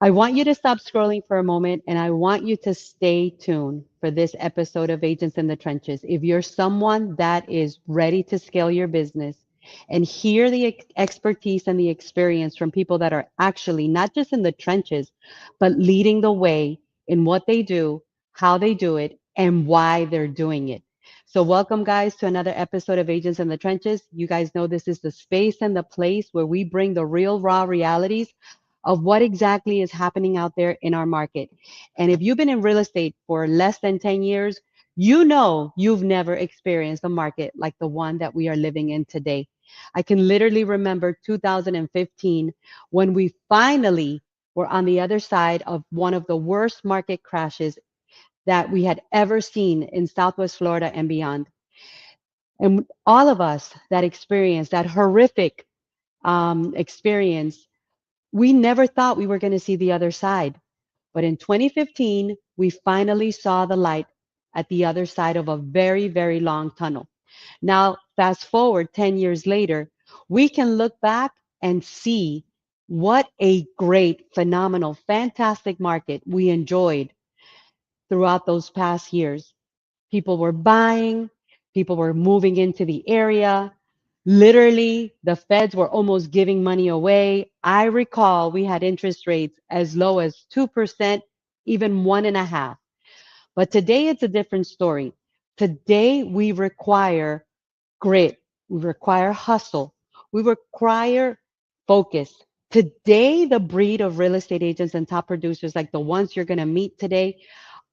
I want you to stop scrolling for a moment and I want you to stay tuned for this episode of Agents in the Trenches. If you're someone that is ready to scale your business and hear the expertise and the experience from people that are actually not just in the trenches, but leading the way in what they do, how they do it, and why they're doing it. So, welcome, guys, to another episode of Agents in the Trenches. You guys know this is the space and the place where we bring the real, raw realities of what exactly is happening out there in our market. And if you've been in real estate for less than 10 years, you know you've never experienced a market like the one that we are living in today. I can literally remember 2015 when we finally were on the other side of one of the worst market crashes that we had ever seen in Southwest Florida and beyond. And all of us that experienced that horrific experience, we never thought we were going to see the other side. But in 2015, we finally saw the light at the other side of a very, very long tunnel. Now, fast forward 10 years later, we can look back and see what a great, phenomenal, fantastic market we enjoyed throughout those past years. People were buying, people were moving into the area. Literally, the feds were almost giving money away. I recall we had interest rates as low as 2%, even 1.5%. But today it's a different story. Today we require grit, we require hustle, we require focus. Today, the breed of real estate agents and top producers, like the ones you're going to meet today,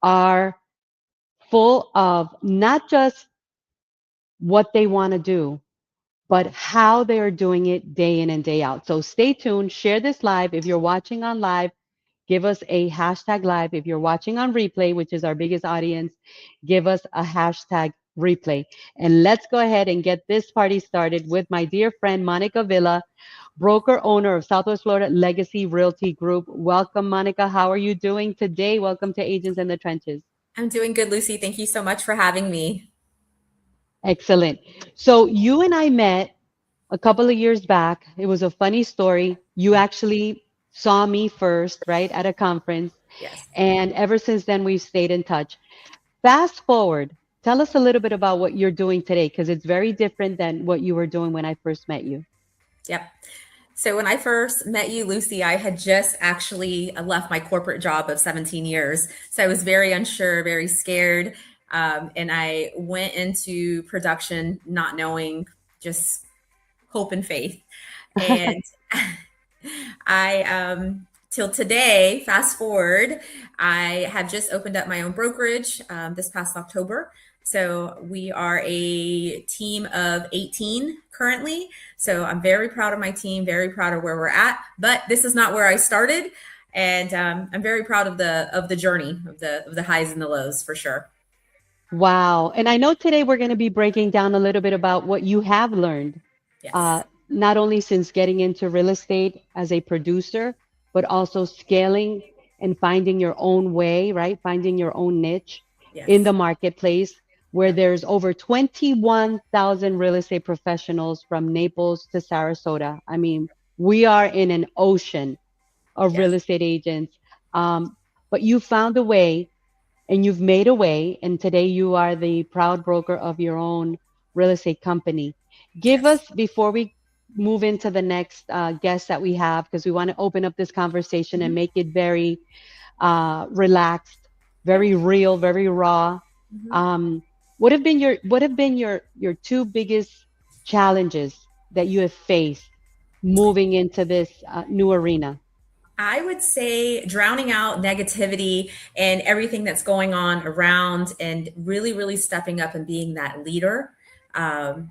are full of not just what they want to do, but how they are doing it day in and day out. So stay tuned, share this live. If you're watching on live, give us a hashtag live. If you're watching on replay, which is our biggest audience, give us a hashtag replay. And let's go ahead and get this party started with my dear friend, Monica Villa, broker owner of Southwest Florida Legacy Realty Group. Welcome, Monica. How are you doing today? Welcome to Agents in the Trenches. I'm doing good, Lucy. Thank you so much for having me. Excellent. So you and I met a couple of years back. It was a funny story. You actually saw me first, right, at a conference. Yes. And ever since then, we've stayed in touch. Fast forward, tell us a little bit about what you're doing today, because it's very different than what you were doing when I first met you. Yep. So when I first met you, Lucy, I had just actually left my corporate job of 17 years. So I was very unsure, very scared. And I went into production not knowing, just hope and faith. And till today, fast forward, I have just opened up my own brokerage this past October. So we are a team of 18 currently. So I'm very proud of my team, very proud of where we're at. But this is not where I started, and I'm very proud of the journey of the highs and the lows for sure. Wow. And I know today we're going to be breaking down a little bit about what you have learned, Yes, not only since getting into real estate as a producer, but also scaling and finding your own way, right? Finding your own niche in yes, the marketplace where yep, there's over 21,000 real estate professionals from Naples to Sarasota. I mean, we are in an ocean of real yes, estate agents. But you found a way and you've made a way, and today you are the proud broker of your own real estate company. Give yes. us, before we move into the next guest that we have, because we want to open up this conversation and Mhm. make it very relaxed, Yep. very real, very raw. Mhm. Um, what have been your two biggest challenges that you have faced moving into this new arena? I would say drowning out negativity and everything that's going on around, and really, really stepping up and being that leader. Um,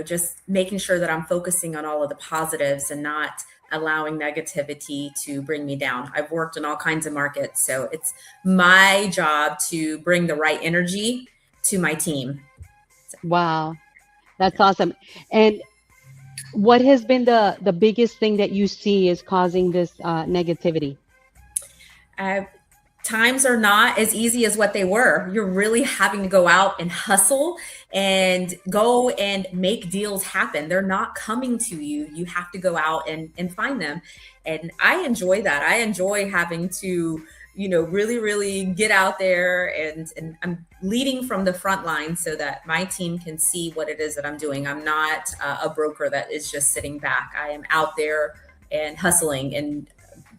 just making sure that I'm focusing on all of the positives and not allowing negativity to bring me down. I've worked in all kinds of markets, so it's my job to bring the right energy to my team. So, Wow, that's yeah. awesome. And what has been the biggest thing that you see is causing this negativity? Uh, times are not as easy as what they were. You're really having to go out and hustle and go and make deals happen. They're not coming to you. You have to go out and find them. And I enjoy that. I enjoy having to, really, really get out there, and I'm leading from the front line so that my team can see what it is that I'm doing. I'm not a broker that is just sitting back. I am out there and hustling and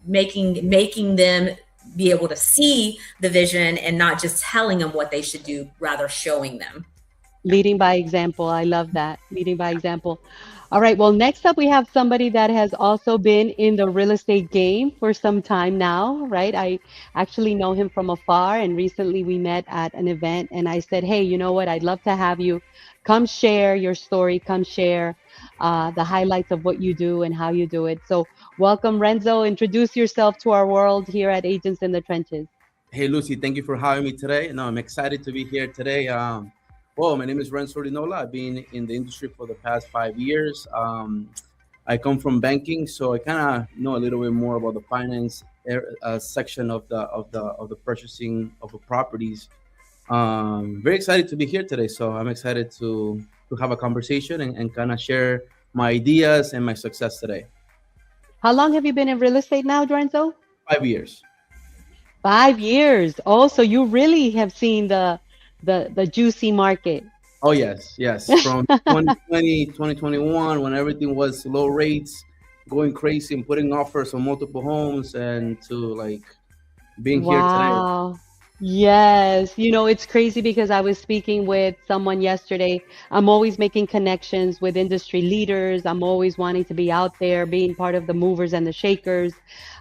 making them be able to see the vision and not just telling them what they should do, rather showing them. Leading by example. I love that. Leading by example. All right. Well, next up, we have somebody that has also been in the real estate game for some time now, right? I actually know him from afar, and recently we met at an event, and I said, hey, you know what? I'd love to have you come share your story, come share the highlights of what you do and how you do it. So, welcome, Renzo. Introduce yourself to our world here at Agents in the Trenches. Hey, Lucy, thank you for having me today. No, I'm excited to be here today. Well, my name is Renzo Ordinola. I've been in the industry for the past 5 years. I come from banking, so I kind of know a little bit more about the finance section of the purchasing of the properties. Very excited to be here today. So I'm excited to have a conversation and kind of share my ideas and my success today. How long have you been in real estate now, Renzo? 5 years. 5 years. Oh, so you really have seen the juicy market. Oh, yes. From 2020, 2021, when everything was low rates, going crazy and putting offers on multiple homes, and to like being here today. Wow. Yes. It's crazy because I was speaking with someone yesterday. I'm always making connections with industry leaders. I'm always wanting to be out there, being part of the movers and the shakers.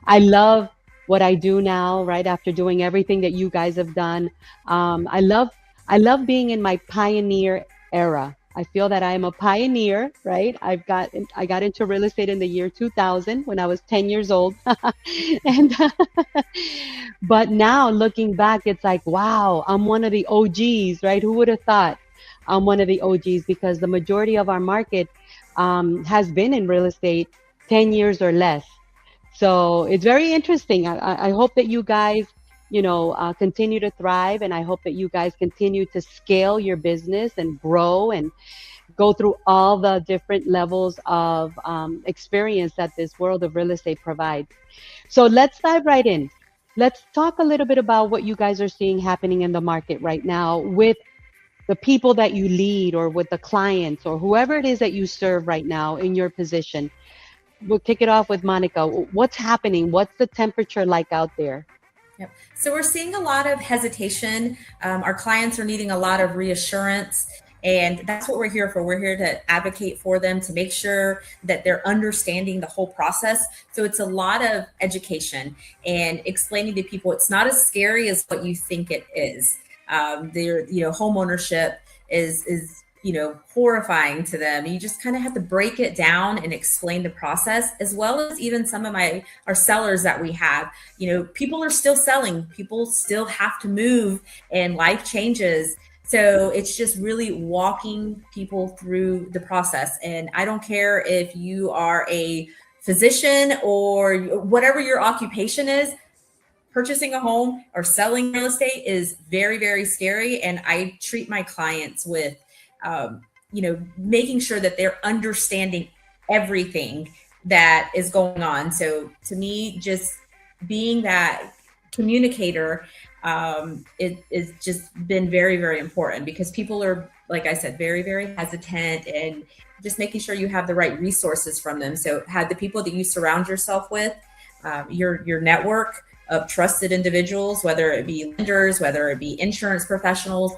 I love what I do now, right? After doing everything that you guys have done. I love being in my pioneer era. I feel that I am a pioneer, right? I got into real estate in the year 2000 when I was 10 years old. and But now looking back, it's like, wow, I'm one of the OGs, right? Who would have thought I'm one of the OGs? Because the majority of our market has been in real estate 10 years or less. So it's very interesting. I hope that you guys, continue to thrive, and I hope that you guys continue to scale your business and grow and go through all the different levels of experience that this world of real estate provides. So let's dive right in. Let's talk a little bit about what you guys are seeing happening in the market right now with the people that you lead, or with the clients, or whoever it is that you serve right now in your position. We'll kick it off with Monica. What's happening? What's the temperature like out there? Yep. So we're seeing a lot of hesitation. Our clients are needing a lot of reassurance. And that's what we're here for. We're here to advocate for them, to make sure that they're understanding the whole process. So it's a lot of education and explaining to people it's not as scary as what you think it is. Home ownership is horrifying to them. You just kind of have to break it down and explain the process, as well as even some of our sellers that we have. People are still selling. People still have to move, and life changes. So it's just really walking people through the process. And I don't care if you are a physician or whatever your occupation is, purchasing a home or selling real estate is very, very scary. And I treat my clients with making sure that they're understanding everything that is going on. So to me, just being that communicator, it is just been very, very important, because people are, like I said, very, very hesitant, and just making sure you have the right resources from them. So have the people that you surround yourself with, your network of trusted individuals, whether it be lenders, whether it be insurance professionals.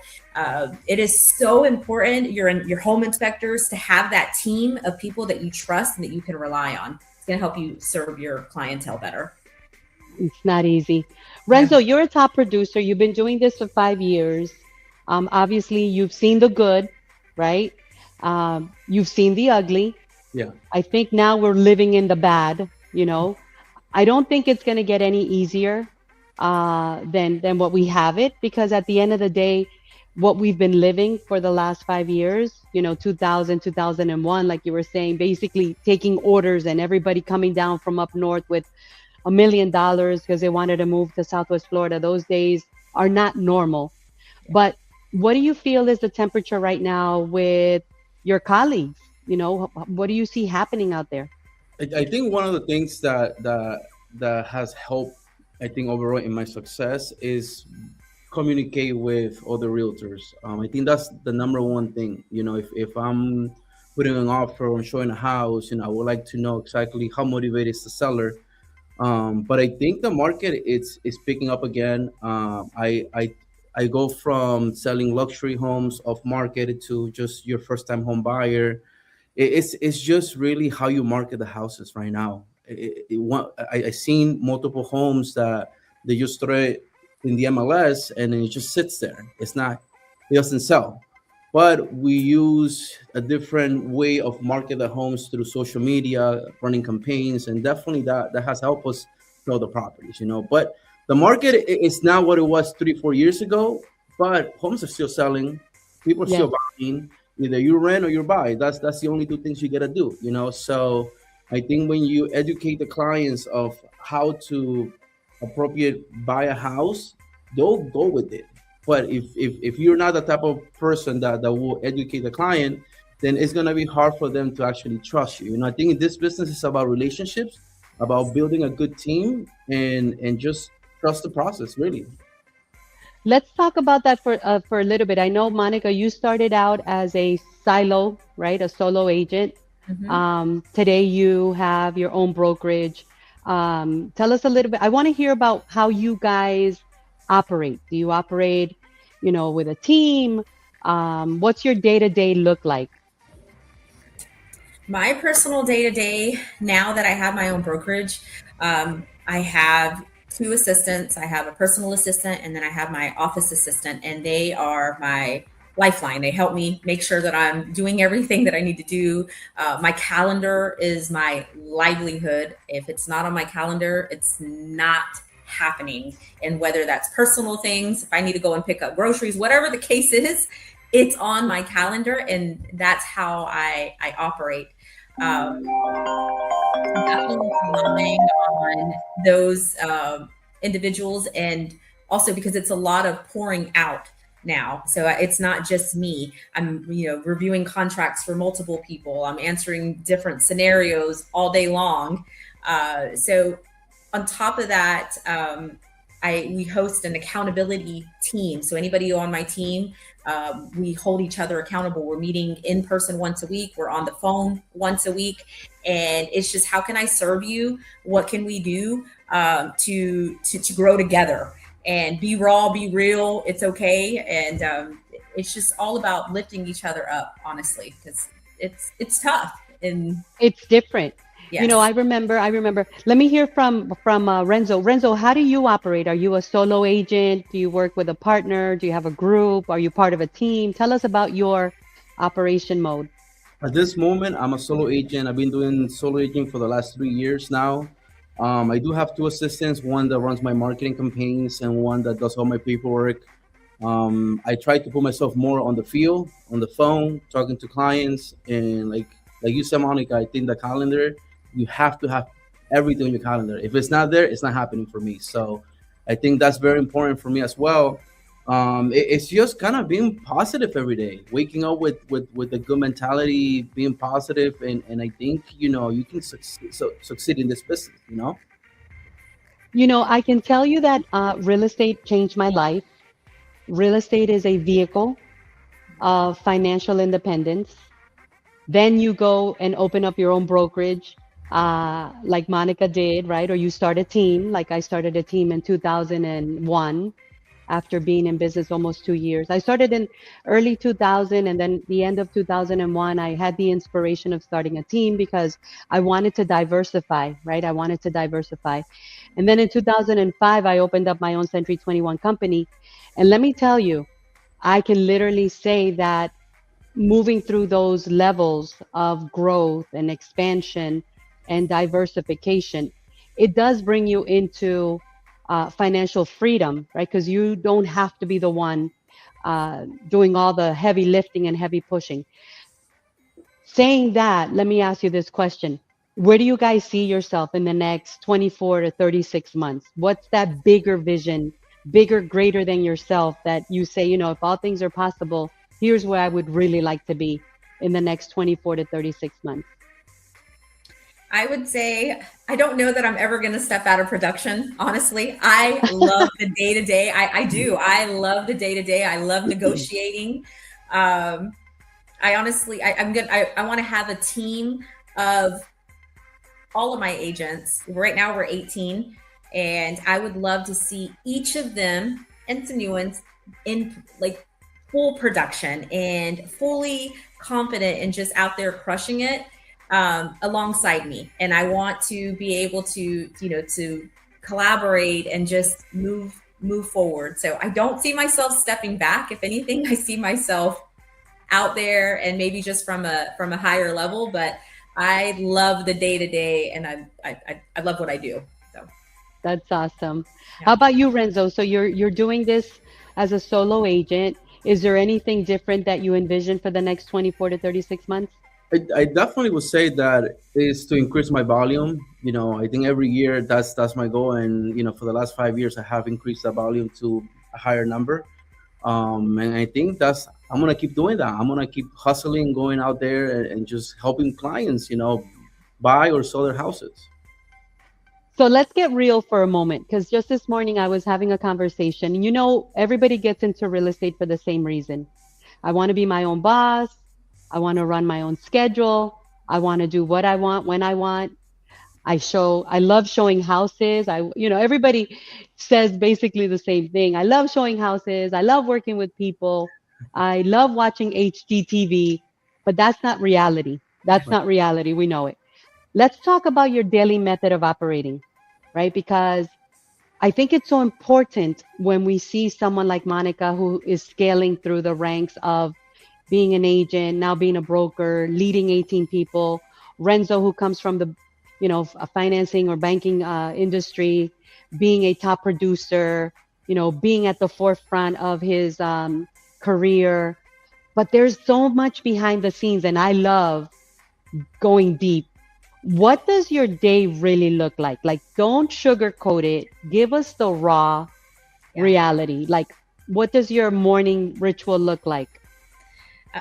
It is so important, your home inspectors, to have that team of people that you trust and that you can rely on. It's going to help you serve your clientele better. It's not easy. Renzo, you're a top producer. You've been doing this for 5 years. Obviously, you've seen the good, right? You've seen the ugly. Yeah. I think now we're living in the bad, I don't think it's going to get any easier than what we have it, because at the end of the day, what we've been living for the last 5 years, 2000, 2001, like you were saying, basically taking orders and everybody coming down from up north with $1 million because they wanted to move to Southwest Florida. Those days are not normal. But what do you feel is the temperature right now with your colleagues? What do you see happening out there? I think one of the things that has helped, I think overall in my success is communicate with other realtors. I think that's the number one thing. If I'm putting an offer or showing a house, I would like to know exactly how motivated is the seller. But I think the market is picking up again. I go from selling luxury homes off market to just your first time home buyer. It's just really how you market the houses right now. I seen multiple homes that they just throw it in the MLS and then it just sits there. It doesn't sell. But we use a different way of market the homes through social media, running campaigns, and definitely that has helped us sell the properties. But the market is not what it was 3, 4 years ago. But homes are still selling. People are Yes. still buying. Either you rent or you buy. That's the only two things you gotta do. So I think when you educate the clients of how to appropriate buy a house, they'll go with it. But if you're not the type of person that will educate the client, then it's gonna be hard for them to actually trust you. I think in this business is about relationships, about building a good team, and just trust the process, really. Let's talk about that for a little bit. I know, Monica, you started out as a silo, right? A solo agent. Mhm. Today you have your own brokerage. Tell us a little bit. I want to hear about how you guys operate. Do you operate, with a team? What's your day-to-day look like? My personal day to day, now that I have my own brokerage, I have two assistants. I have a personal assistant, and then I have my office assistant, and they are my lifeline. They help me make sure that I'm doing everything that I need to do. My calendar is my livelihood. If it's not on my calendar, it's not happening. And whether that's personal things, if I need to go and pick up groceries, whatever the case is, it's on my calendar, and that's how I operate. Um, Definitely relying on those individuals, and also because it's a lot of pouring out now. So it's not just me. I'm, reviewing contracts for multiple people. I'm answering different scenarios all day long. So on top of that, we host an accountability team. So anybody on my team, we hold each other accountable. We're meeting in person once a week. We're on the phone once a week, and it's just, how can I serve you? What can we do to grow together and be raw, be real? It's okay, and it's just all about lifting each other up, honestly, because it's tough. And It's different. yes. I remember. Let me hear from Renzo. Renzo, how do you operate? Are you a solo agent? Do you work with a partner? Do you have a group? Are you part of a team? Tell us about your operation mode. At this moment, I'm a solo agent. I've been doing solo agent for the last 3 years now. I do have two assistants, one that runs my marketing campaigns and one that does all my paperwork. I try to put myself more on the field, on the phone, talking to clients, and like you said, Monica, I think the calendar, you have to have everything on your calendar. If it's not there, it's not happening for me. So I think that's very important for me as well. It's just kind of being positive every day, waking up with a good mentality, being positive, and I think you can succeed in this business. I can tell you that real estate changed my life. Real estate is a vehicle of financial independence. Then you go and open up your own brokerage, like Monica did, right? Or you start a team, like I started a team in 2001 after being in business almost 2 years. I started in early 2000, and then the end of 2001, I had the inspiration of starting a team because I wanted to diversify, right? I wanted to diversify. And then in 2005, I opened up my own Century 21 company. And let me tell you, I can literally say that moving through those levels of growth and expansion and diversification, it does bring you into financial freedom, right? Because you don't have to be the one doing all the heavy lifting and heavy pushing. Saying that, let me ask you this question. Where do you guys see yourself in the next 24 to 36 months? What's that bigger vision, bigger, greater than yourself that you say, if all things are possible, here's where I would really like to be in the next 24 to 36 months? I would say I don't know that I'm ever going to step out of production. Honestly, I love the day to day. I do. I love the day to day. I love negotiating. I honestly, I'm good. I want to have a team of all of my agents. Right now we're 18, and I would love to see each of them and some new ones in like full production and fully confident and just out there crushing it alongside me. And I want to be able to, to collaborate and just move forward. So I don't see myself stepping back. If anything, I see myself out there and maybe just from a higher level, but I love the day to day, and I love what I do. So That's awesome. yeah. How about you, Renzo? So you're doing this as a solo agent. Is there anything different that you envision for the next 24 to 36 months? I definitely would say that is to increase my volume. I think every year that's my goal, and for the last 5 years I have increased the volume to a higher number. And I think I'm gonna keep doing that. I'm gonna keep hustling, going out there and just helping clients, buy or sell their houses. So let's get real for a moment, because just this morning I was having a conversation. Everybody gets into real estate for the same reason. I want to be my own boss. I want to run my own schedule. I want to do what I want when I want. I love showing houses. Everybody says basically the same thing. I love showing houses. I love working with people. I love watching HGTV, but that's not reality. That's not reality. We know it. Let's talk about your daily method of operating, right? Because I think it's so important when we see someone like Monica who is scaling through the ranks of being an agent, now being a broker, leading 18 people. Renzo, who comes from the, a financing or banking industry, being a top producer, being at the forefront of his career. But there's so much behind the scenes, and I love going deep. What does your day really look like? Like, don't sugarcoat it. Give us the raw reality. Like, what does your morning ritual look like?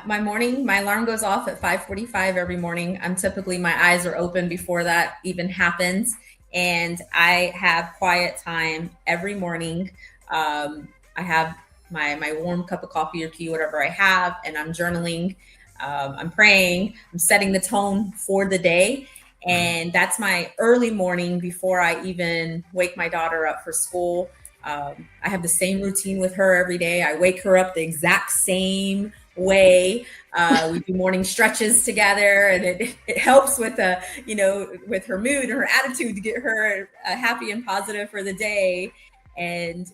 My alarm goes off at 5:45 every morning. My eyes are open before that even happens. And I have quiet time every morning. I have my warm cup of coffee or tea, whatever I have, and I'm journaling. I'm praying. I'm setting the tone for the day. And that's my early morning before I even wake my daughter up for school. I have the same routine with her every day. I wake her up the exact same way. We do morning stretches together, and it helps with with her mood and her attitude to get her happy and positive for the day. And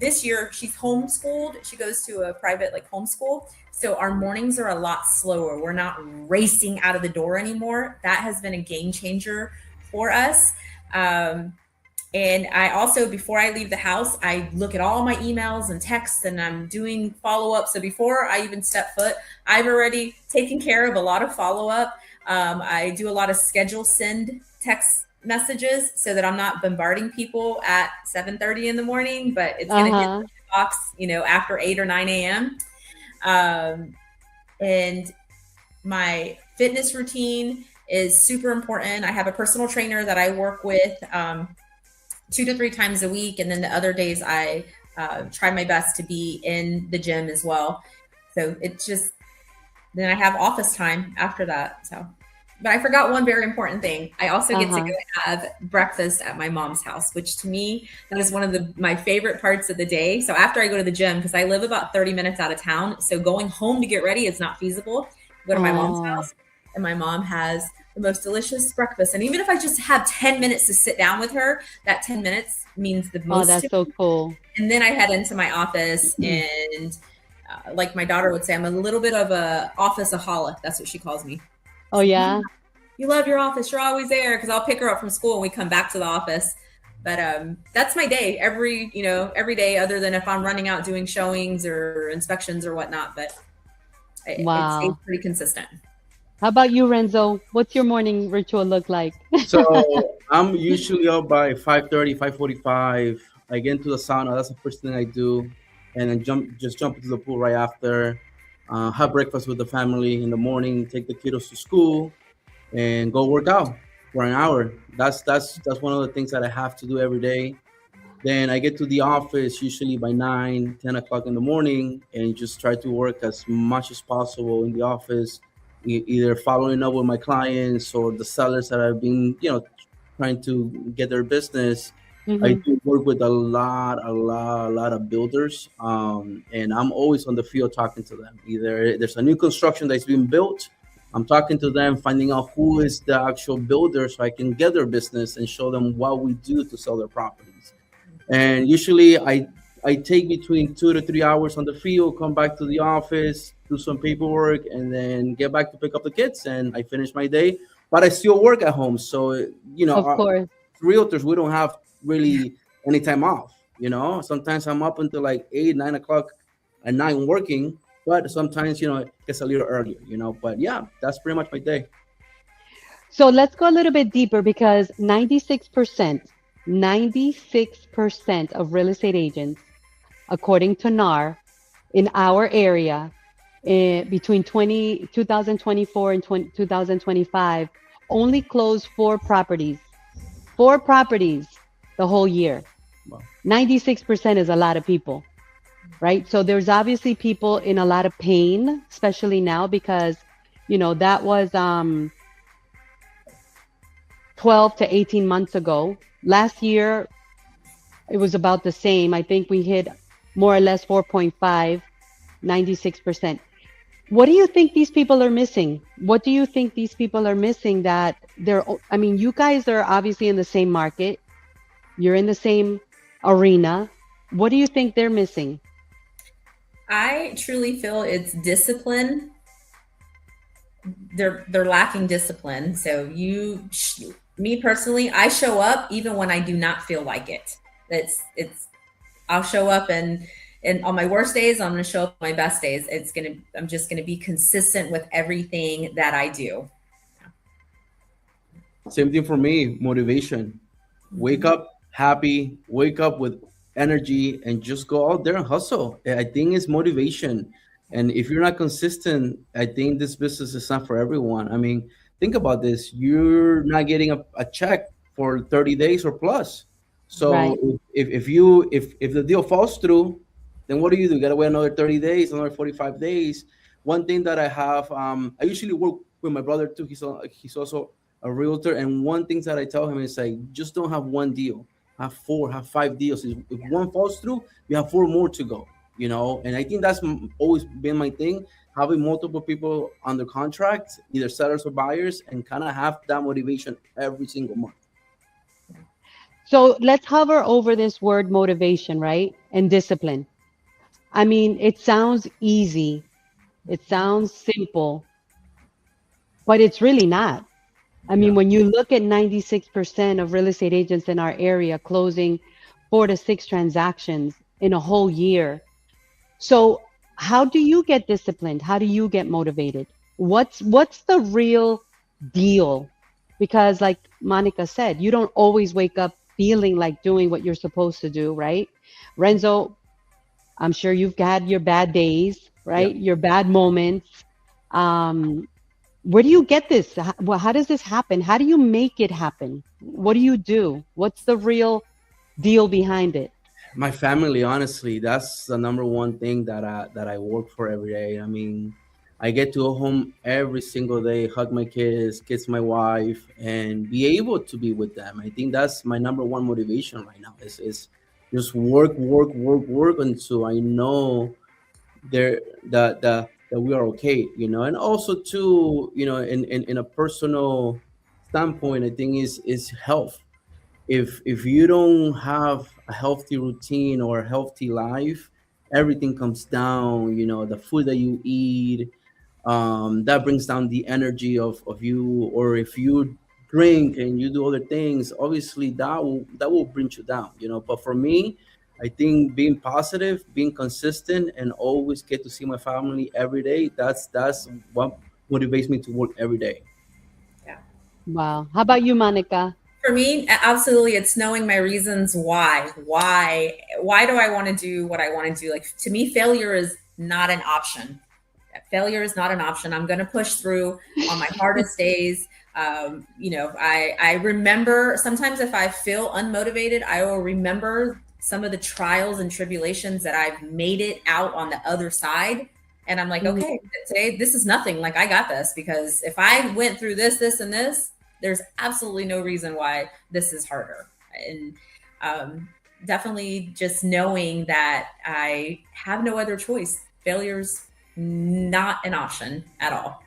this year she's homeschooled. She goes to a private homeschool. So our mornings are a lot slower. We're not racing out of the door anymore. That has been a game changer for us. And I also, before I leave the house, I look at all my emails and texts, and I'm doing follow-up. So before I even step foot, I've already taken care of a lot of follow-up. I do a lot of schedule send text messages so that I'm not bombarding people at 7:30 in the morning, but it's going to hit the box, after 8 or 9 a.m. And my fitness routine is super important. I have a personal trainer that I work with 2 to 3 times a week. And then the other days I try my best to be in the gym as well. So then I have office time after that. But I forgot one very important thing. I also get to go have breakfast at my mom's house, which to me, that is one of my favorite parts of the day. So after I go to the gym, because I live about 30 minutes out of town, so going home to get ready is not feasible. I go to my mom's house, and my mom has the most delicious breakfast. And even if I just have 10 minutes to sit down with her, that 10 minutes means the most. Oh, that's so cool. And then I head into my office, and like my daughter would say, I'm a little bit of a office-aholic. That's what she calls me. Oh, yeah? You love your office. You're always there, because I'll pick her up from school and we come back to the office. But that's my day every day, other than if I'm running out doing showings or inspections or whatnot. But it stays pretty consistent. How about you, Renzo? What's your morning ritual look like? So I'm usually up by 5:30, 5:45. I get into the sauna. That's the first thing I do, and then jump into the pool right after. Have breakfast with the family in the morning. Take the kiddos to school, and go work out for an hour. That's one of the things that I have to do every day. Then I get to the office usually by 9, 10 o'clock in the morning and just try to work as much as possible in the office, either following up with my clients or the sellers that I've been, trying to get their business. I Hmm. do work with a lot of builders, and I'm always on the field talking to them. Either there's a new construction that's being built, I'm talking to them, finding out who is the actual builder so I can get their business and show them what we do to sell their properties. And usually I take between 2 to 3 hours on the field, come back to the office, do some paperwork, and then get back to pick up the kids, and I finish my day. But I still work at home, so Of course. realtors, we don't have really any time off. Sometimes I'm up until like 8, 9 o'clock at night working, but sometimes it gets a little earlier. But yeah, that's pretty much my day. So let's go a little bit deeper because 96% of real estate agents, according to NAR, in our area, between 2024 and 2025, only closed four properties the whole year. Wow. 96% is a lot of people, right? So there's obviously people in a lot of pain, especially now because, that was 12 to 18 months ago. Last year, it was about the same. I think we hit more or less 4.5, 96%. What do you think these people are missing? What do you think these people are missing that I mean, you guys are obviously in the same market. You're in the same arena. What do you think they're missing? I truly feel it's discipline. They're lacking discipline. So me personally, I show up even when I do not feel like it. It's I'll show up and on my worst days, I'm going to show up on my best days. I'm just going to be consistent with everything that I do. Same thing for me, motivation. Wake Mhm. up happy, wake up with energy, and just go out there and hustle. I think it's motivation. And if you're not consistent, I think this business is not for everyone. I mean, think about this. You're not getting a check for 30 days or plus. So Right. if the deal falls through, then what do? You gotta wait another 30 days, another 45 days. One thing that I have, I usually work with my brother too. He's also a realtor, and one thing that I tell him is like, just don't have one deal, have four, have five deals. If one falls through, you have four more to go. And I think that's always been my thing, having multiple people under contract, either sellers or buyers, and kind of have that motivation every single month. So let's hover over this word motivation, right? And discipline. I mean, it sounds easy, it sounds simple, but it's really not. I mean, Yeah. when you look at 96% of real estate agents in our area closing 4 to 6 transactions in a whole year. So, how do you get disciplined? How do you get motivated? What's the real deal? Because like Monica said, you don't always wake up feeling like doing what you're supposed to do, right? Renzo, I'm sure you've had your bad days, Yeah. right? Your bad moments. Um, where do you get this? Well, how does this happen? How do you make it happen? What do you do? What's the real deal behind it? My family, honestly, that's the number one thing that I work for every day. I mean, I get to go home every single day, hug my kids, kiss my wife, and be able to be with them. I think that's my number one motivation right now. Is just work, work, work, work until I know there that we are okay. And also too, in a personal standpoint, I think is health. If you don't have a healthy routine or a healthy life, everything comes down. The food that you eat, that brings down the energy of you. Or if you drink and you do other things, obviously that will bring you down. But for me, I think being positive, being consistent, and always get to see my family every day, that's what motivates me to work every day. Yeah. Wow. How about you, Monica? For me, absolutely, it's knowing my reasons why. Why do I want to do what I want to do? Like, to me, failure is not an option. Failure is not an option. I'm going to push through on my hardest days. I remember sometimes if I feel unmotivated, I will remember some of the trials and tribulations that I've made it out on the other side. And I'm like, Mhm. okay, today, this is nothing. Like, I got this, because if I went through this, and this, there's absolutely no reason why this is harder. And um, definitely just knowing that I have no other choice. Failure's not an option at all.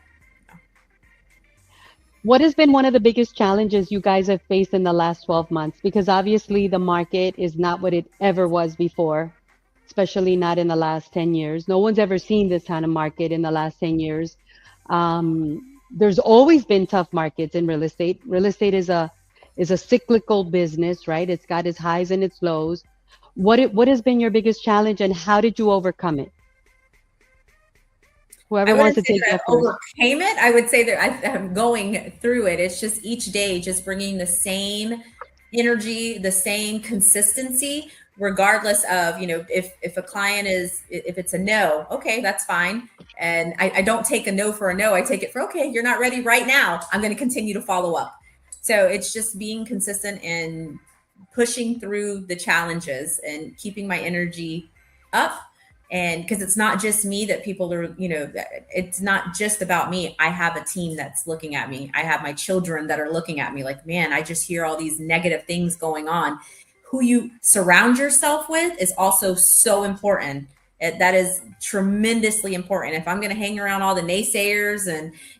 What has been one of the biggest challenges you guys have faced in the last 12 months? Because obviously the market is not what it ever was before, especially not in the last 10 years. No one's ever seen this kind of market in the last 10 years. There's always been tough markets in real estate. Real estate is a cyclical business, right? It's got its highs and its lows. What has been your biggest challenge and how did you overcome it? I Whoever wants wouldn't to say take that that I first. overcame it. I would say that I'm going through it. It's just each day, just bringing the same energy, the same consistency, regardless of, if a client if it's a no, okay, that's fine. And I don't take a no for a no. I take it for, okay, you're not ready right now. I'm going to continue to follow up. So it's just being consistent and pushing through the challenges and keeping my energy up. And because it's not just me that people are, it's not just about me. I have a team that's looking at me. I have my children that are looking at me like, man, I just hear all these negative things going on. Who you surround yourself with is also so important. That is tremendously important. If I'm going to hang around all the naysayers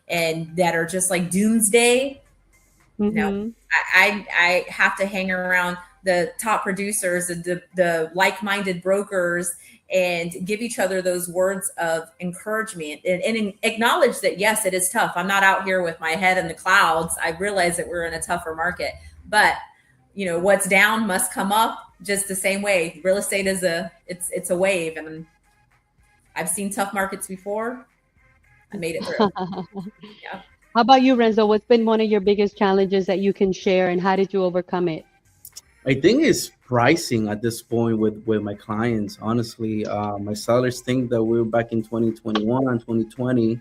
and that are just like doomsday, no, Mm-hmm. I have to hang around the top producers, the like-minded brokers, and give each other those words of encouragement and acknowledge that, yes, it is tough. I'm not out here with my head in the clouds. I realize that we're in a tougher market, but what's down must come up just the same way. Real estate is it's a wave, and I've seen tough markets before. I made it through. Yeah. How about you, Renzo? What's been one of your biggest challenges that you can share and how did you overcome it? I think it's pricing at this point with my clients. Honestly, my sellers think that we're back in 2021 and 2020,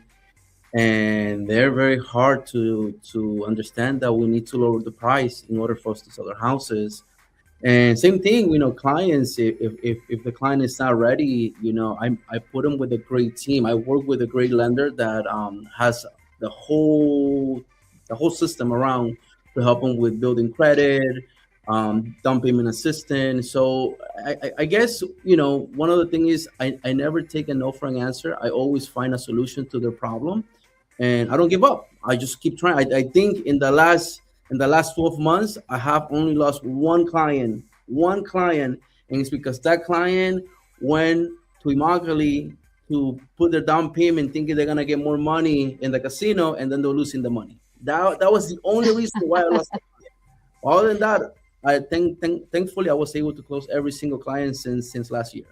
and they're very hard to understand that we need to lower the price in order for us to sell our houses. And same thing, clients, if the client is not ready, I put them with a great team. I work with a great lender that has the whole the whole system around to help them with building credit, down payment assistance. So I guess one of the things is I never take a no for an answer. I always find a solution to their problem, and I don't give up. I just keep trying. I think in the last 12 months, I have only lost one client, and it's because that client went to Immokalee to put their down payment, thinking they're gonna get more money in the casino, and then they're losing the money. That was the only reason why I lost. Other than that, thankfully I was able to close every single client since last year.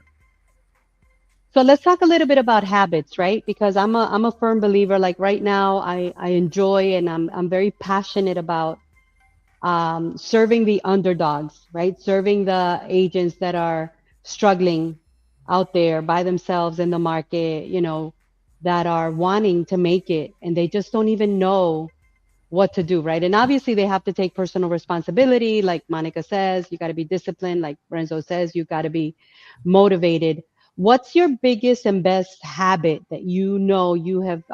So let's talk a little bit about habits, right? Because I'm a firm believer. Like right now, I enjoy and I'm very passionate about serving the underdogs, right? Serving the agents that are struggling out there by themselves in the market, that are wanting to make it and they just don't even know what to do, right? And obviously they have to take personal responsibility. Like Monica says, you got to be disciplined. Like Renzo says, you got to be motivated. What's your biggest and best habit that you have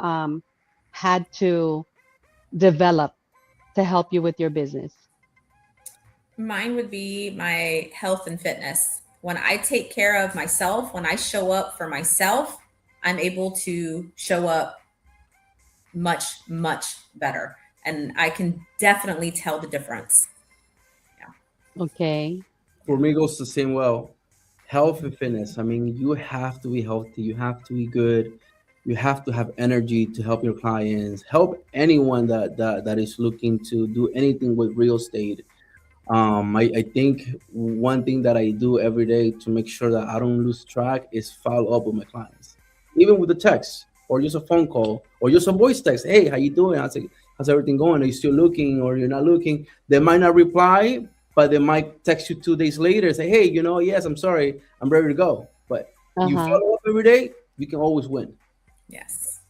had to develop to help you with your business? Mine would be my health and fitness. When I take care of myself, when I show up for myself, I'm able to show up much, much better. And I can definitely tell the difference. Yeah. Okay. For me, it goes the same well. Health and fitness. I mean, you have to be healthy. You have to be good. You have to have energy to help your clients, help anyone that is looking to do anything with real estate. I think one thing that I do every day to make sure that I don't lose track is follow up with my clients, even with the text. or just a phone call, or just a voice text. Hey, how you doing? How's everything going? Are you still looking, or you're not looking? They might not reply, but they might text you 2 days later and say, hey, yes, I'm sorry, I'm ready to go. But you Uh-huh. follow up every day, you can always win. Yes.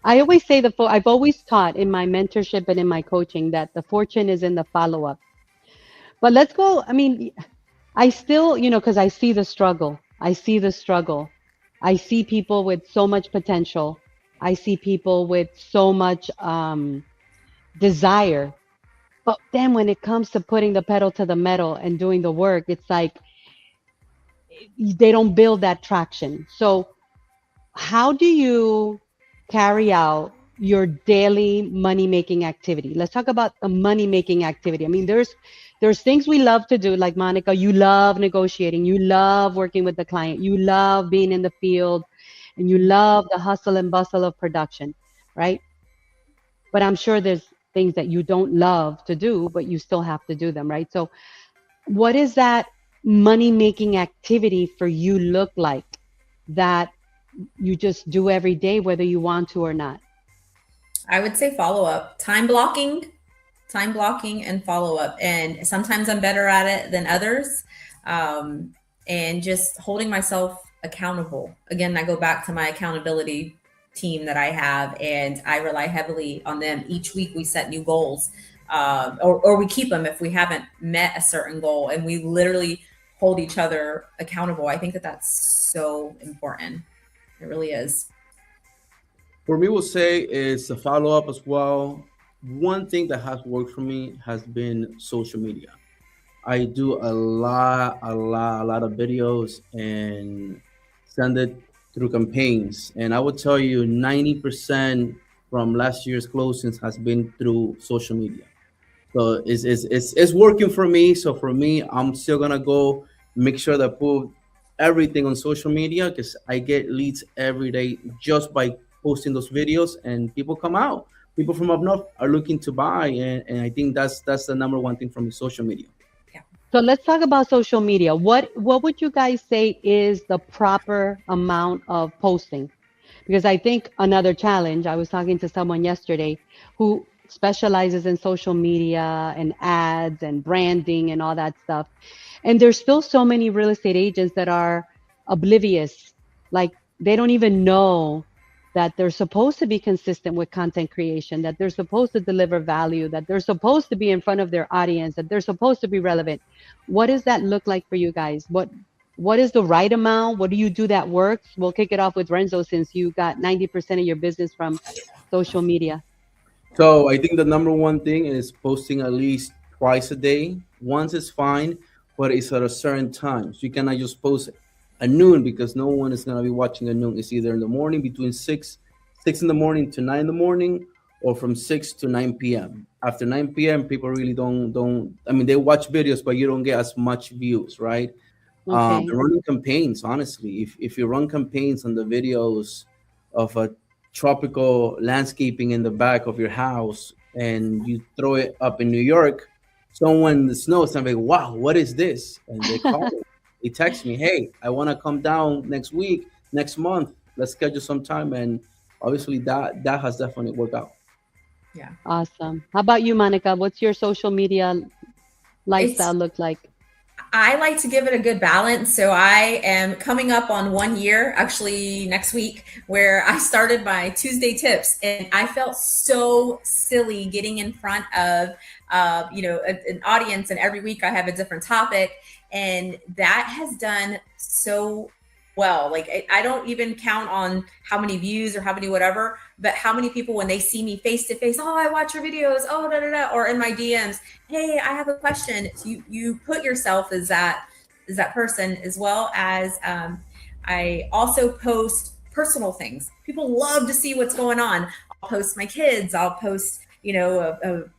I always say I've always taught in my mentorship and in my coaching that the fortune is in the follow-up. But let's go. I mean, I still, because I see the struggle. I see the struggle. I see people with so much potential. I see people with so much desire. But then when it comes to putting the pedal to the metal and doing the work, it's like they don't build that traction. So, how do you carry out your daily money making activity? Let's talk about the money making activity. I mean, there's things we love to do, like Monica, you love negotiating, you love working with the client, you love being in the field, and you love the hustle and bustle of production, right? But I'm sure there's things that you don't love to do, but you still have to do them, right? So what is that money making activity for you look like that you just do every day, whether you want to or not? I would say follow up, time blocking and follow up. And sometimes I'm better at it than others. And just holding myself accountable. Again, I go back to my accountability team that I have, and I rely heavily on them. Each week we set new goals, or we keep them if we haven't met a certain goal, and we literally hold each other accountable. I think that that's so important. It really is. For me, will say is a follow up as well. One thing that has worked for me has been social media. I do a lot of videos and send it through campaigns. And I would tell you 90% from last year's closings has been through social media. So it's working for me. So for me, I'm still gonna go make sure that I put everything on social media because I get leads every day just by posting those videos, and people come out. People from up north are looking to buy, and I think that's the number one thing from social media. Yeah. So let's talk about social media. What would you guys say is the proper amount of posting? Because I think another challenge, I was talking to someone yesterday who specializes in social media and ads and branding and all that stuff. And there's still so many real estate agents that are oblivious. Like they don't even know that they're supposed to be consistent with content creation, that they're supposed to deliver value, that they're supposed to be in front of their audience, that they're supposed to be relevant. What does that look like for you guys? What is the right amount? What do you do that works? We'll kick it off with Renzo since you got 90% of your business from social media. So I think the number one thing is posting at least twice a day. Once is fine, but it's at a certain time. So you cannot just post at noon because no one is gonna be watching at noon. It's either in the morning between six in the morning to 9 in the morning, or from 6 to 9 p.m. After 9 p.m., people really don't. I mean, they watch videos, but you don't get as much views, right? Okay. Running campaigns, honestly, if you run campaigns on the videos of a tropical landscaping in the back of your house and you throw it up in New York, someone in the snow is like, wow, what is this? And they call me, they text me, hey, I want to come down next week, next month, let's schedule some time. And obviously that has definitely worked out. Yeah. Awesome. How about you, Monica? What's your social media lifestyle It's look like? I like to give it a good balance. So I am coming up on 1 year, actually next week, where I started my Tuesday tips, and I felt so silly getting in front of, an audience, and every week I have a different topic, and that has done so well. Like I don't even count on how many views or how many whatever, but how many people when they see me face to face, oh, I watch your videos, oh, da da da, or in my DMs, hey, I have a question. So you put yourself as that person, as well as I also post personal things. People love to see what's going on. I'll post my kids. I'll post,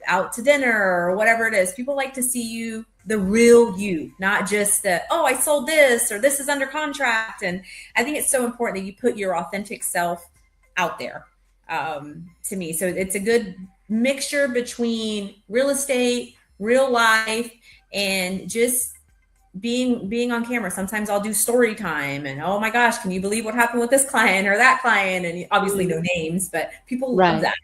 out to dinner or whatever it is. People like to see you, the real you, not just the, oh, I sold this or this is under contract. And I think it's so important that you put your authentic self out there, to me. So it's a good mixture between real estate, real life, and just being on camera. Sometimes I'll do story time and, oh my gosh, can you believe what happened with this client or that client? And obviously no names, but people love Right. that.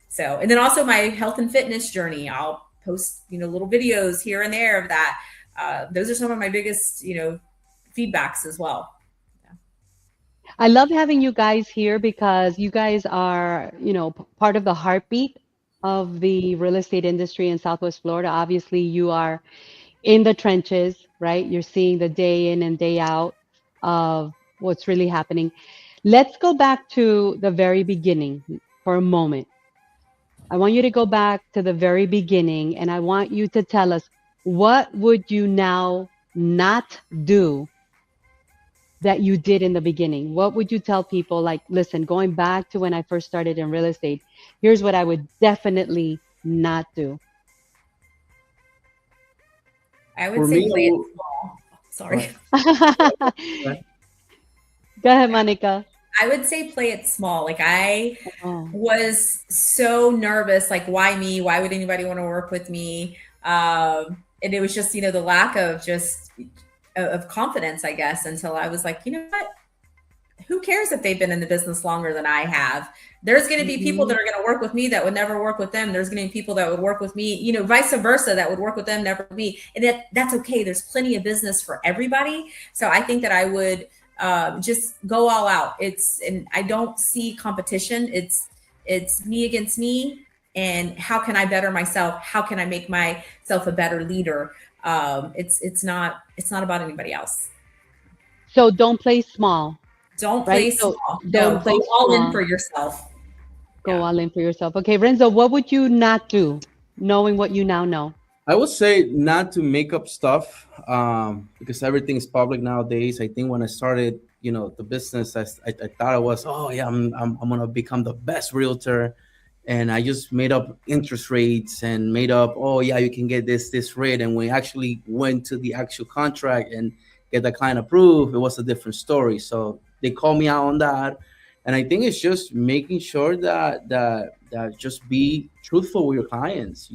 So, and then also my health and fitness journey, I'll post, little videos here and there of that. Those are some of my biggest, feedbacks as well. I love having you guys here because you guys are, part of the heartbeat of the real estate industry in Southwest Florida. Obviously, you are in the trenches, right? You're seeing the day in and day out of what's really happening. Let's go back to the very beginning for a moment. I want you to go back to the very beginning and I want you to tell us, what would you now not do that you did in the beginning? What would you tell people? Like, listen, going back to when I first started in real estate, here's what I would definitely not do. I would For say me, play it small. Sorry. Right. Go ahead, Monica. I would say play it small. Like I Oh. was so nervous, like why me? Why would anybody want to work with me? And it was just, the lack of just of confidence, I guess, until I was like, you know what? Who cares if they've been in the business longer than I have? There's going to be people that are going to work with me that would never work with them. There's going to be people that would work with me, vice versa, that would work with them, never with me. And that's okay. There's plenty of business for everybody. So I think that I would just go all out. And I don't see competition. It's me against me. And how can I better myself? How can I make myself a better leader? It's not about anybody else. So don't play small. Don't Right? play So small. don't No, play go all in small. for yourself. Go Yeah. all in for yourself. Okay, Renzo, what would you not do, knowing what you now know? I would say not to make up stuff because everything is public nowadays. I think when I started, the business, I thought I was, oh yeah, I'm gonna become the best realtor, and I just made up interest rates and made up, oh yeah, you can get this rate. And when we actually went to the actual contract and get the client approved, it was a different story. So they called me out on that, and I think it's just making sure that just be truthful with your clients,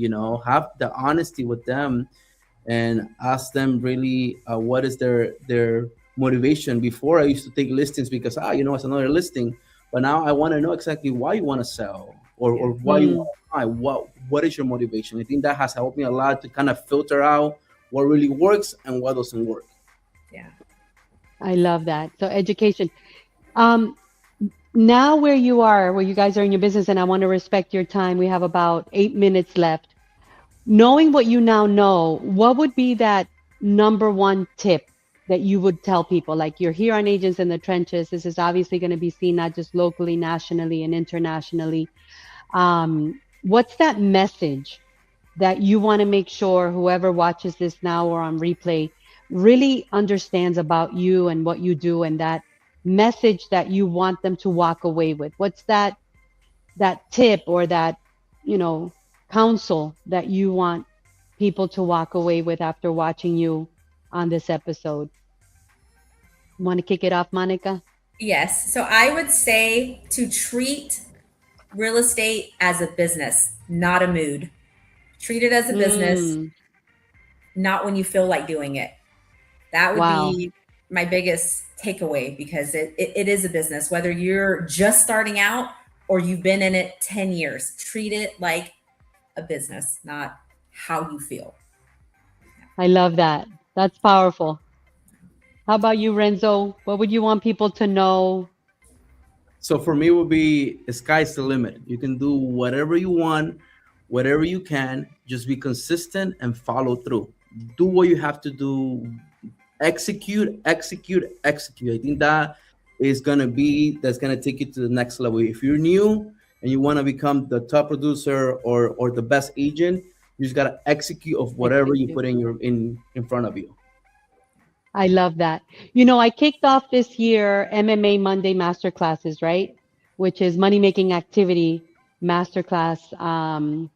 have the honesty with them and ask them really what is their motivation. Before I used to take listings because it's another listing, but now I want to know exactly why you want to sell or why you want to buy. What is your motivation? I think that has helped me a lot to kind of filter out what really works and what doesn't work. Yeah. I love that. So education. Now where you guys are in your business, and I want to respect your time. We have about 8 minutes left. Knowing what you now know, what would be that number one tip that you would tell people? Like, you're here on Agents in the Trenches. This is obviously going to be seen not just locally, nationally, and internationally. What's that message that you want to make sure whoever watches this now or on replay really understands about you and what you do, and that message that you want them to walk away with? What's that tip or that, counsel that you want people to walk away with after watching you on this episode? Want to kick it off, Monica? Yes. So I would say to treat real estate as a business, not a mood. Treat it as a business, not when you feel like doing it. That would be my biggest takeaway, because it is a business, whether you're just starting out or you've been in it 10 years. Treat it like a business, not how you feel. I love that. That's powerful. How about you, Renzo? What would you want people to know? So for me, it would be sky's the limit. You can do whatever you want, whatever you can. Just be consistent and follow through. Do what you have to do. Execute. I think that's gonna take you to the next level. If you're new and you want to become the top producer or the best agent, you just gotta execute of whatever you put in front of you. I love that. I kicked off this year MMA Monday Masterclasses, right? Which is money making activity masterclass on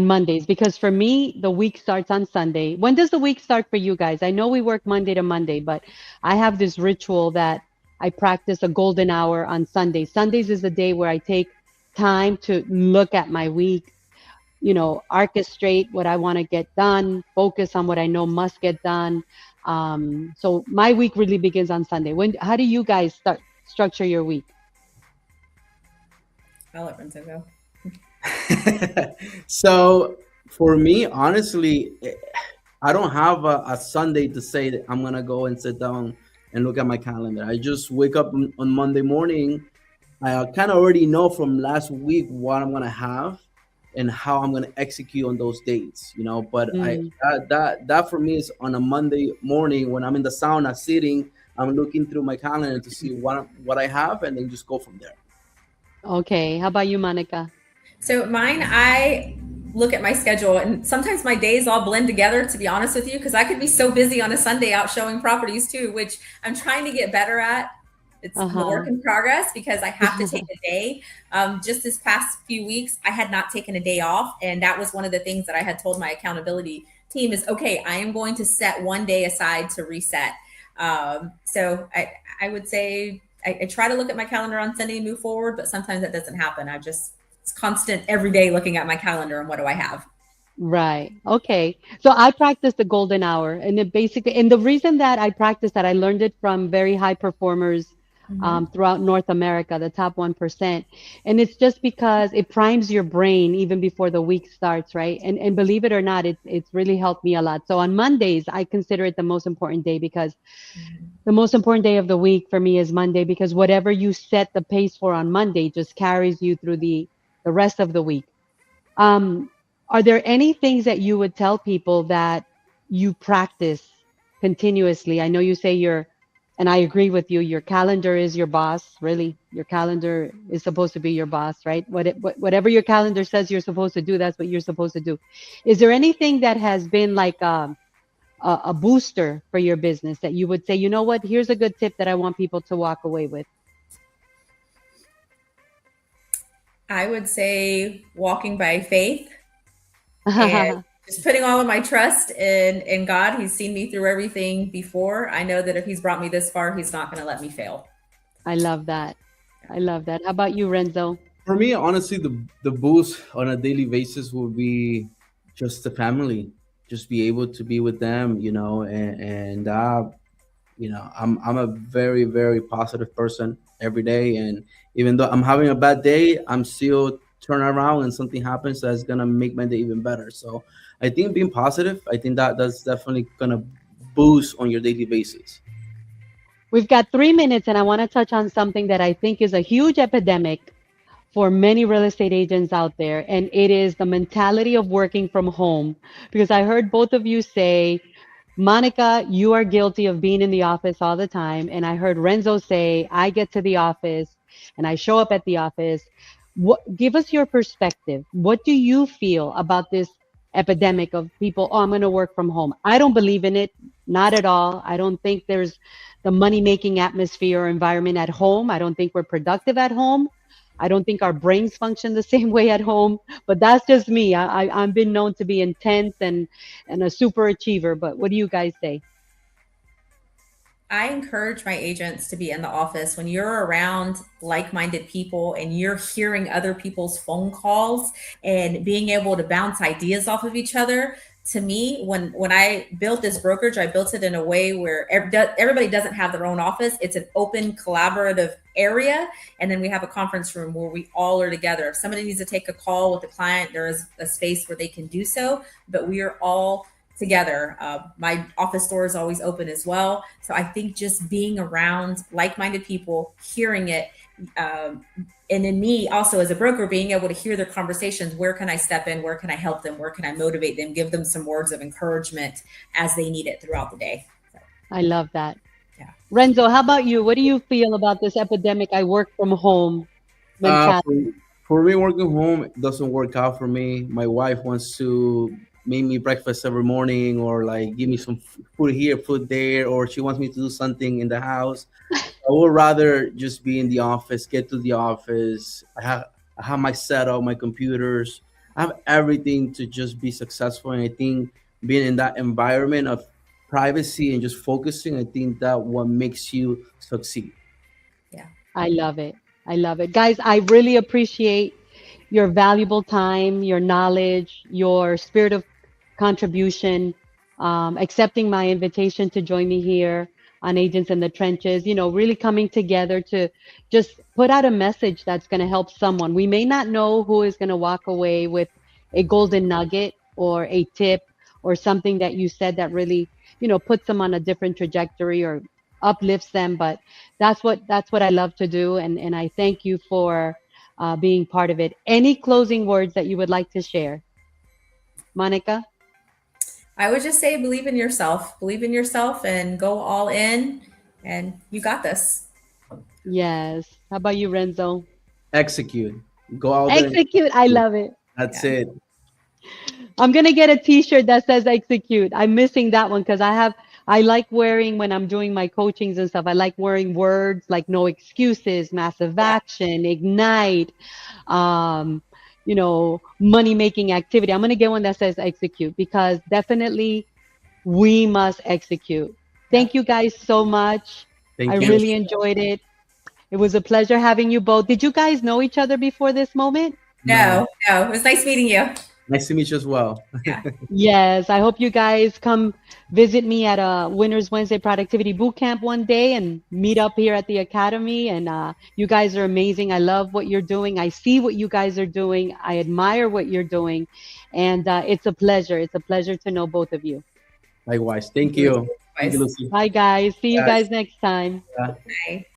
Mondays. Because for me, the week starts on Sunday. When does the week start for you guys? I know we work Monday to Monday, but I have this ritual that I practice a golden hour on Sundays. Sundays is the day where I take time to look at my week, orchestrate what I want to get done, focus on what I know must get done. So my week really begins on Sunday. How do you guys start structure your week? I'll let Renzo go. So for me, honestly, I don't have a Sunday to say that I'm gonna go and sit down and look at my calendar. I just wake up on Monday morning. I kind of already know from last week what I'm gonna have and how I'm gonna execute on those dates. But I Mm, that for me is on a Monday morning when I'm in the sauna sitting. I'm looking through my calendar to see what I have, and then just go from there. okay. How about you, Monica? So mine, I look at my schedule and sometimes my days all blend together, to be honest with you, because I could be so busy on a Sunday out showing properties too, which I'm trying to get better at. It's a work Uh-huh. in progress because I have to take a day. Just this past few weeks, I had not taken a day off. And that was one of the things that I had told my accountability team is, okay, I am going to set one day aside to reset. So I would say I try to look at my calendar on Sunday and move forward, but sometimes that doesn't happen. It's constant every day looking at my calendar and what do I have? Right. Okay. So I practice the golden hour, and it basically, and the reason that I practice that, I learned it from very high performers Hmm. throughout North America, the top 1%. And it's just because it primes your brain even before the week starts, right? And believe it or not, it's really helped me a lot. So on Mondays, I consider it the most important day because the most important day of the week for me is Monday because whatever you set the pace for on Monday just carries you through the rest of the week. Um, are there any things that you would tell people that you practice continuously? I know you say and I agree with you, your calendar is your boss, really. Your calendar is supposed to be your boss, right? Whatever your calendar says you're supposed to do, that's what you're supposed to do. Is there anything that has been like a booster for your business that you would say, you know what, here's a good tip that I want people to walk away with? I would say walking by faith and just putting all of my trust in God. He's seen me through everything before. I know that if he's brought me this far, he's not going to let me fail. I love that. I love that. How about you, Renzo? For me, honestly, the boost on a daily basis will be just the family, just be able to be with them, and I'm a very very positive person every day, and even though I'm having a bad day, I'm still turn around and something happens that's gonna make my day even better. So I think being positive, I think that's definitely gonna boost on your daily basis. We've got 3 minutes, and I want to touch on something that I think is a huge epidemic for many real estate agents out there, and it is the mentality of working from home. Because I heard both of you say, Monica, you are guilty of being in the office all the time. And I heard Renzo say, I get to the office and I show up at the office. Give us your perspective. What do you feel about this epidemic of people, oh, I'm going to work from home? I don't believe in it, not at all. I don't think there's the money making atmosphere or environment at home. I don't think we're productive at home. I don't think our brains function the same way at home, but that's just me. I've been known to be intense and a super achiever. But what do you guys say? I encourage my agents to be in the office when you're around like minded people and you're hearing other people's phone calls and being able to bounce ideas off of each other. To me, when I built this brokerage, I built it in a way where everybody doesn't have their own office. It's an open, collaborative area. And then we have a conference room where we all are together. If somebody needs to take a call with the client, there is a space where they can do so, but we are all together. My office door is always open as well. So I think just being around like-minded people, hearing it, um, and then me also as a broker being able to hear their conversations. Where can I step in? Where can I help them? Where can I motivate them? Give them some words of encouragement as they need it throughout the day. So, I love that. yeah. Renzo, how about you? What do you feel about this epidemic I work from home Uh, mentality? for, for me, working home it doesn't work out for me. My wife wants to make me breakfast every morning, or like give me some food here, food there, or she wants me to do something in the house. I would rather just be in the office, get to the office. I have my setup, my computers. I have everything to just be successful. And I think being in that environment of privacy and just focusing, I think that what makes you succeed. Yeah. I love it. I love it. Guys, I really appreciate your valuable time, your knowledge, your spirit of contribution. accepting my invitation to join me here on Agents in the Trenches, really coming together to just put out a message that's going to help someone. We may not know who is going to walk away with a golden nugget or a tip or something that you said that really, puts them on a different trajectory or uplifts them, but that's what I love to do, and I thank you for being part of it. Any closing words that you would like to share, Monica? I would just say believe in yourself and go all in, and you got this. Yes. How about you, Renzo? Execute. Go out there and Execute. I execute. love it. That's Yeah. it. I'm gonna get a t-shirt that says execute. I'm missing that one because I like wearing when I'm doing my coachings and stuff. I like wearing words like no excuses, massive Yeah. action, ignite, money making activity. I'm gonna get one that says execute because definitely we must execute. Yeah. Thank you guys so much. I Thank you. really enjoyed it. It was a pleasure having you both. Did you guys know each other before this moment? No. No, it was nice meeting you. Nice to meet you as well. Yeah. Yes, I hope you guys come visit me at a Winners Wednesday Productivity Boot Camp one day and meet up here at the Academy. And you guys are amazing. I love what you're doing. I see what you guys are doing. I admire what you're doing. And it's a pleasure. It's a pleasure to know both of you. Likewise. Thank Thank you. you. Thank you, Twice. Lucy. Bye, guys. See you Yes. guys next time. Yeah. Bye.